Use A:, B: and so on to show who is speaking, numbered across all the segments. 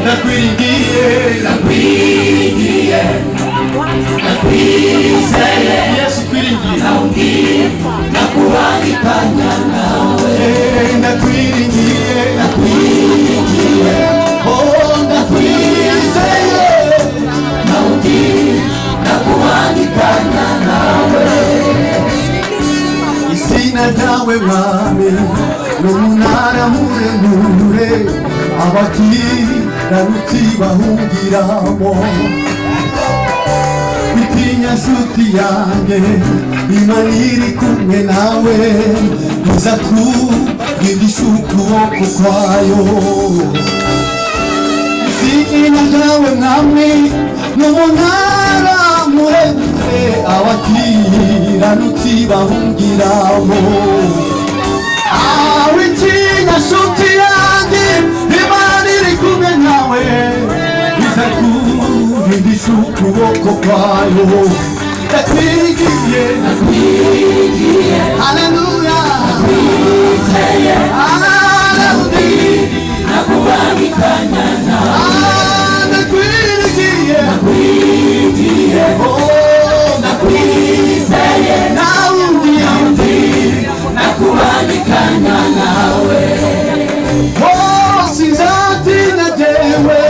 A: nakwiringiye nakwizeye Yesu kwiringiye nakuhangikanya nawe nakwiringiye oh nakwizeye nakuhangikanya nawe izina ryawe mwami n'umunara muremure abakiranutsi bahungiramo bitinya nshuti yanjye Imana iri kumwe nawe iza kubigisha ukuboko kwayo izina ryawe mwami n'umunara muremure abakiranutsi bahungiramo witinya nshuti yanjye Imana iri kumwe nawe iza kubindisha ukuboko kwayo nakwiringiye haleluya nakuhangikanya nakwiringiye nakwizeye nakuhangikanya nawe sinzatinya jewe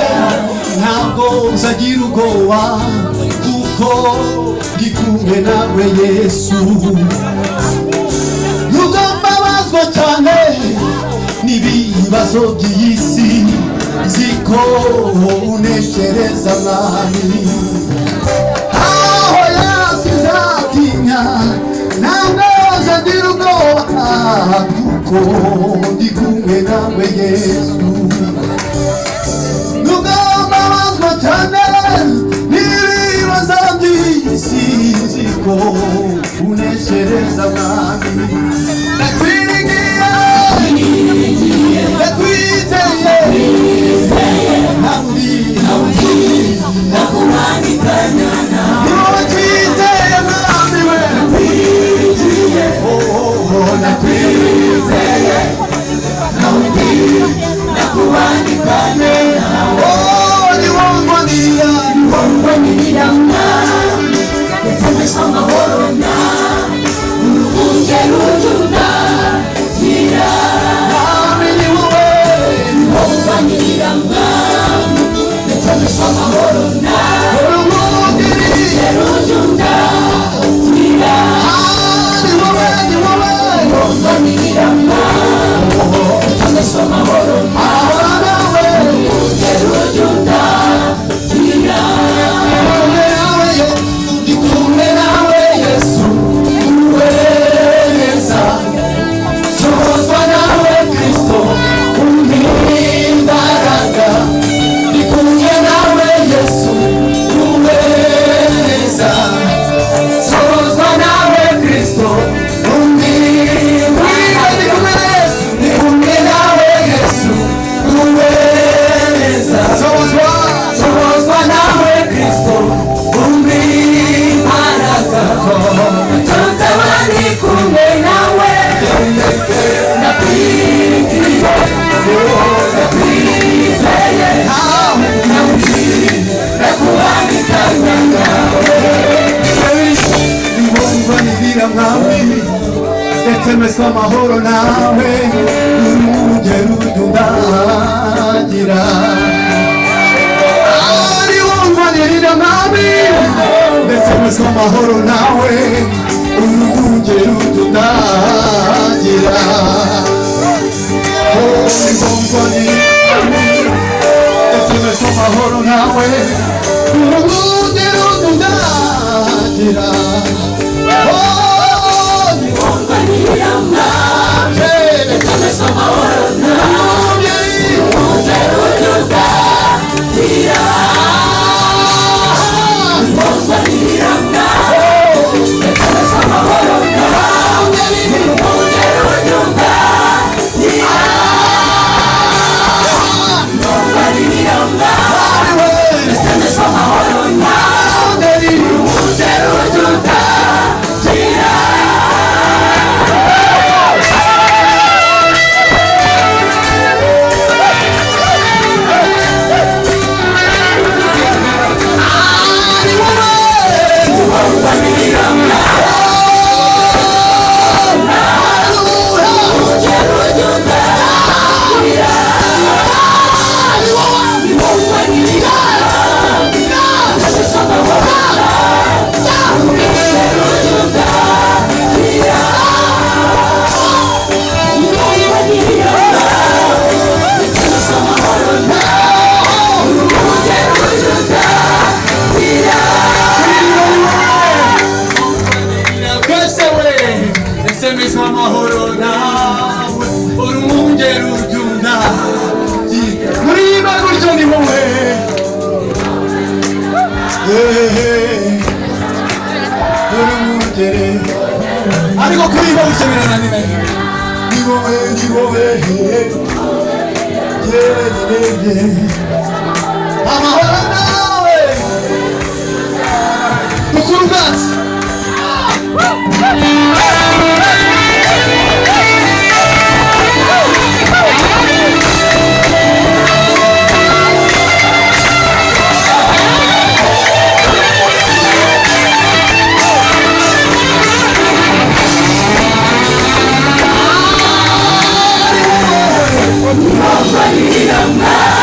A: ntabwo nzagira ubwoba kuko ndi kumwe nawe Yesu nubwo mbabazwa cyane n'ibibazo by'isi nziko uneshereza mwami aho sinzatinya ntabwo nzagira ubwoba kuko ndi kumwe nawe Yesu nubwo mbabazwa cyane n'ibibazo by'isi nziko uneshereza mwami nakwiringiye nakwizeye nakuhangikanya nawe nakwizeye mwami we nakwizeye nakuhangikanya nawe niwongwanira mwami yatemesha amahoro mwami urwunge rujundagira mwami ni wowe niwongwanira mwami yatemesha amahoro mwami urwunge rujundagira ni wowe niwongwanira mwami yatemesha amahoro mwami urwunge rujundagira yatemesha amahoro nawe urunge rujundagira niwongwanirira mwami yatemesha amahoro nawe urunge rujundagira niwongwanirira yatemesha amahoro nawe urunge rujundagira amahoro nawe uri umwungeri ujyuna kuriba gutyo ni wowe uri umwungeri ariko kuriba gutyo birananiranye ni wowe amahoro nawe dukura ubwatsi
B: Mama,